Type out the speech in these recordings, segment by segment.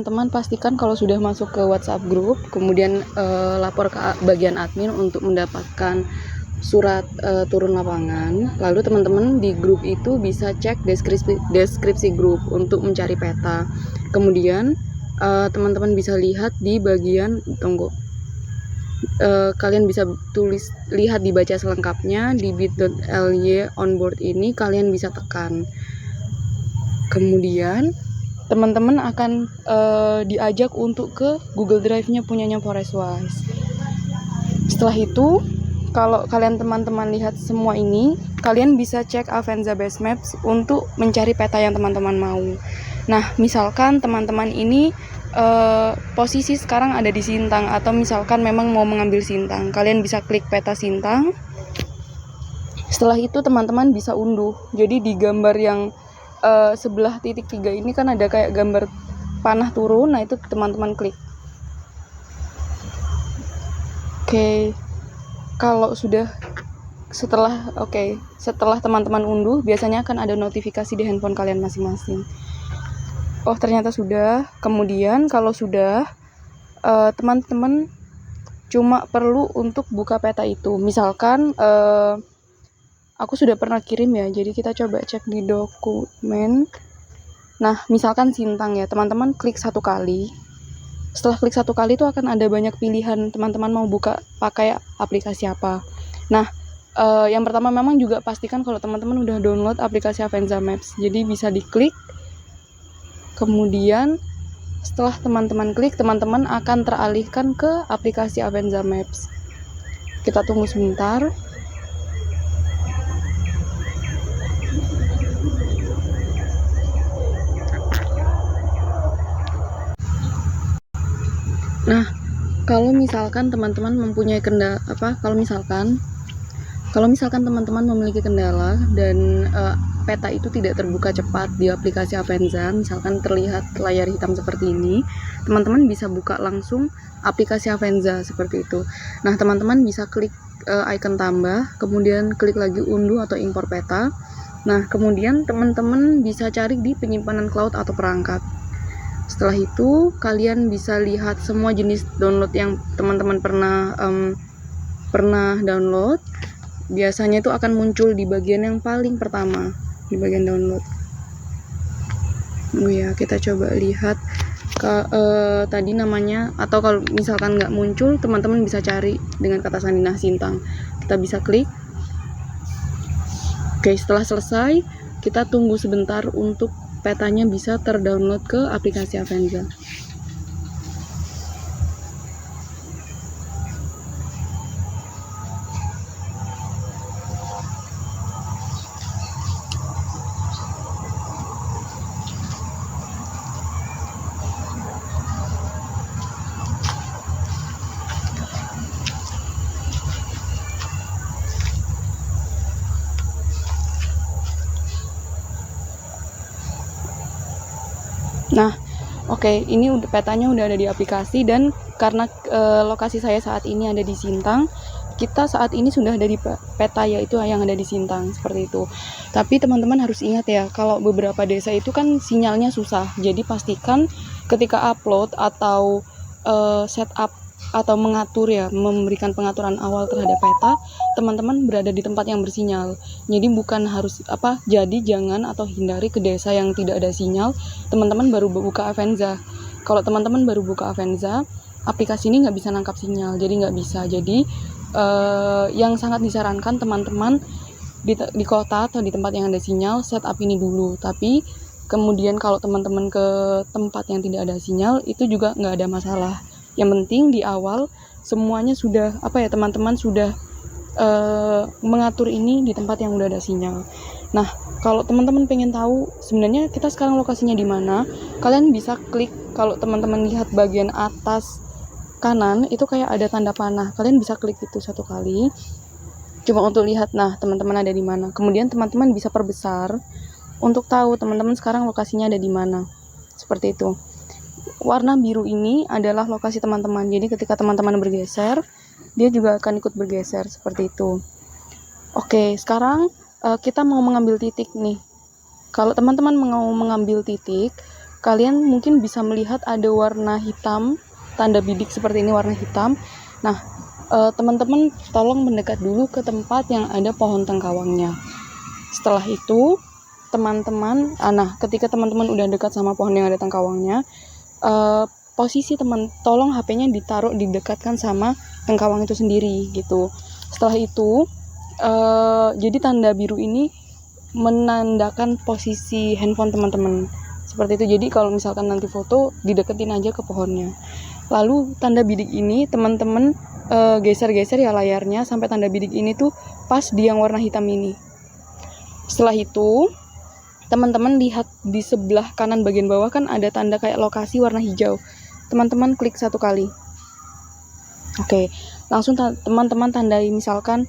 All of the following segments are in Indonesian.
Teman pastikan kalau sudah masuk ke WhatsApp group, kemudian lapor ke bagian admin untuk mendapatkan surat turun lapangan. Lalu teman-teman di grup itu bisa cek deskripsi grup untuk mencari peta. Kemudian teman-teman bisa lihat di bagian kalian bisa lihat dibaca selengkapnya di bit.ly onboard ini, kalian bisa tekan. Kemudian teman-teman akan diajak untuk ke Google Drive-nya punyanya Forestwise. Setelah itu, kalau kalian teman-teman lihat semua ini, kalian bisa cek Avenza Base Maps untuk mencari peta yang teman-teman mau. Nah, misalkan teman-teman ini posisi sekarang ada di Sintang, atau misalkan memang mau mengambil Sintang, kalian bisa klik peta Sintang. Setelah itu teman-teman bisa unduh. Jadi di gambar yang sebelah titik 3 ini kan ada kayak gambar panah turun, nah itu teman-teman klik. Oke. Kalau sudah setelah teman-teman unduh, biasanya akan ada notifikasi di handphone kalian masing-masing. Oh, ternyata sudah. Kemudian kalau sudah, teman-teman cuma perlu untuk buka peta itu. Misalkan aku sudah pernah kirim ya, jadi kita coba cek di dokumen. Nah, misalkan Sintang ya, teman-teman klik satu kali. Setelah klik satu kali itu akan ada banyak pilihan, teman-teman mau buka pakai aplikasi apa. Nah, yang pertama memang juga pastikan kalau teman-teman udah download aplikasi Avenza Maps. Jadi bisa diklik. Kemudian setelah teman-teman klik, teman-teman akan teralihkan ke aplikasi Avenza Maps. Kita tunggu sebentar. Nah, kalau misalkan teman-teman mempunyai kalau misalkan teman-teman memiliki kendala dan peta itu tidak terbuka cepat di aplikasi Avenza, misalkan terlihat layar hitam seperti ini, teman-teman bisa buka langsung aplikasi Avenza seperti itu. Nah, teman-teman bisa klik icon tambah, kemudian klik lagi unduh atau impor peta. Nah, kemudian teman-teman bisa cari di penyimpanan cloud atau perangkat. Setelah itu, kalian bisa lihat semua jenis download yang teman-teman pernah download. Biasanya itu akan muncul di bagian yang paling pertama, di bagian download. Oh ya, kita coba lihat tadi namanya, atau kalau misalkan nggak muncul, teman-teman bisa cari dengan kata sandi Sintang. Kita bisa klik. Oke, setelah selesai, kita tunggu sebentar untuk petanya bisa terdownload ke aplikasi Avenza. Nah, oke, ini petanya udah ada di aplikasi, dan karena lokasi saya saat ini ada di Sintang, kita saat ini sudah ada di peta, yaitu yang ada di Sintang, seperti itu. Tapi teman-teman harus ingat ya, kalau beberapa desa itu kan sinyalnya susah, jadi pastikan ketika upload atau setup atau memberikan pengaturan awal terhadap peta, teman-teman berada di tempat yang bersinyal. Jadi bukan harus jadi jangan atau hindari ke desa yang tidak ada sinyal. Teman-teman baru buka Avenza. Kalau teman-teman baru buka Avenza, aplikasi ini nggak bisa nangkap sinyal, jadi nggak bisa. Jadi yang sangat disarankan teman-teman di kota atau di tempat yang ada sinyal, setup ini dulu. Tapi kemudian kalau teman-teman ke tempat yang tidak ada sinyal, itu juga nggak ada masalah. Yang penting di awal semuanya sudah teman-teman sudah mengatur ini di tempat yang udah ada sinyal. Nah, kalau teman-teman pengen tahu sebenarnya kita sekarang lokasinya di mana, kalian bisa klik. Kalau teman-teman lihat bagian atas kanan itu kayak ada tanda panah, kalian bisa klik itu satu kali cuma untuk lihat, nah teman-teman ada di mana. Kemudian teman-teman bisa perbesar untuk tahu teman-teman sekarang lokasinya ada di mana, seperti itu. Warna biru ini adalah lokasi teman-teman, jadi ketika teman-teman bergeser, dia juga akan ikut bergeser, seperti itu. Oke, sekarang kita mau mengambil titik nih. Kalau teman-teman mau mengambil titik, kalian mungkin bisa melihat ada warna hitam, tanda bidik seperti ini warna hitam. Nah, teman-teman tolong mendekat dulu ke tempat yang ada pohon tengkawangnya. Setelah itu, teman-teman, ketika teman-teman udah dekat sama pohon yang ada tengkawangnya, posisi tolong HP-nya ditaruh didekatkan sama tengkawang itu sendiri gitu. Setelah itu, jadi tanda biru ini menandakan posisi handphone teman-teman. Seperti itu. Jadi kalau misalkan nanti foto, dideketin aja ke pohonnya. Lalu tanda bidik ini teman-teman geser-geser ya layarnya sampai tanda bidik ini tuh pas di yang warna hitam ini. Setelah itu, teman-teman lihat di sebelah kanan bagian bawah kan ada tanda kayak lokasi warna hijau. Teman-teman klik 1 kali. Oke, langsung teman-teman tandai misalkan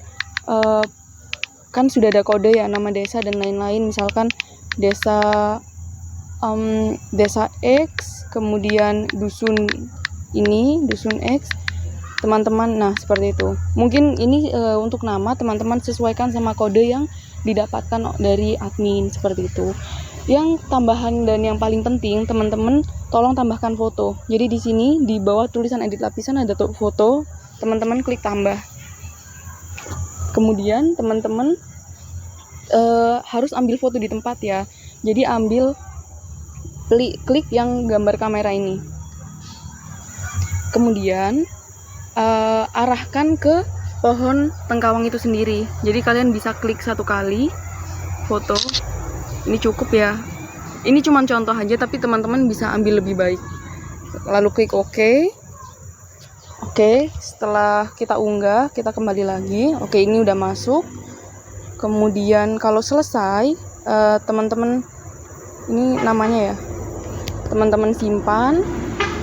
kan sudah ada kode ya, nama desa dan lain-lain, misalkan desa X, kemudian dusun ini, dusun X, teman-teman, nah seperti itu. Mungkin ini untuk nama teman-teman sesuaikan sama kode yang didapatkan dari admin, seperti itu. Yang tambahan dan yang paling penting, teman-teman tolong tambahkan foto. Jadi di sini di bawah tulisan edit lapisan ada foto, teman-teman klik tambah. Kemudian teman-teman harus ambil foto di tempat ya. Jadi klik yang gambar kamera ini. Kemudian arahkan ke pohon tengkawang itu sendiri. Jadi kalian bisa klik 1 kali foto. Ini cukup ya. Ini cuma contoh aja, tapi teman-teman bisa ambil lebih baik. Lalu klik OK. Oke, setelah kita unggah, kita kembali lagi. Oke, ini udah masuk. Kemudian kalau selesai, teman-teman, ini namanya ya, teman-teman simpan.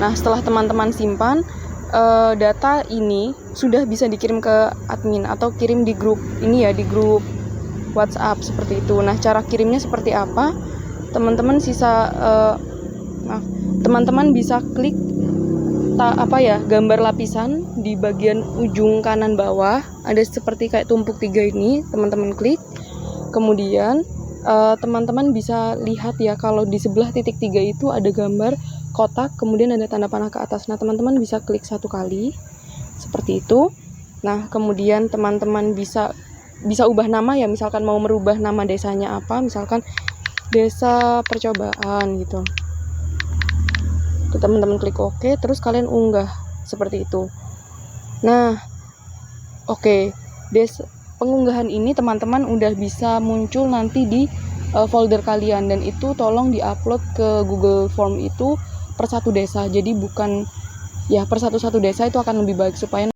Nah, setelah teman-teman simpan, data ini sudah bisa dikirim ke admin atau kirim di grup ini ya, di grup WhatsApp seperti itu. Nah, cara kirimnya seperti apa? Teman-teman teman-teman bisa klik gambar lapisan di bagian ujung kanan bawah, ada seperti kayak tumpuk 3 ini, teman-teman klik. Kemudian teman-teman bisa lihat ya, kalau di sebelah titik 3 itu ada gambar kotak, kemudian ada tanda panah ke atas. Nah, teman-teman bisa klik 1 kali seperti itu. Nah, kemudian teman-teman bisa ubah nama ya, misalkan mau merubah nama desanya apa, misalkan Desa Percobaan gitu. Teman-teman klik OK, terus kalian unggah seperti itu. Nah, oke, pengunggahan ini teman-teman udah bisa muncul nanti di folder kalian, dan itu tolong diupload ke Google Form itu per 1 desa. Jadi bukan ya per satu desa, itu akan lebih baik supaya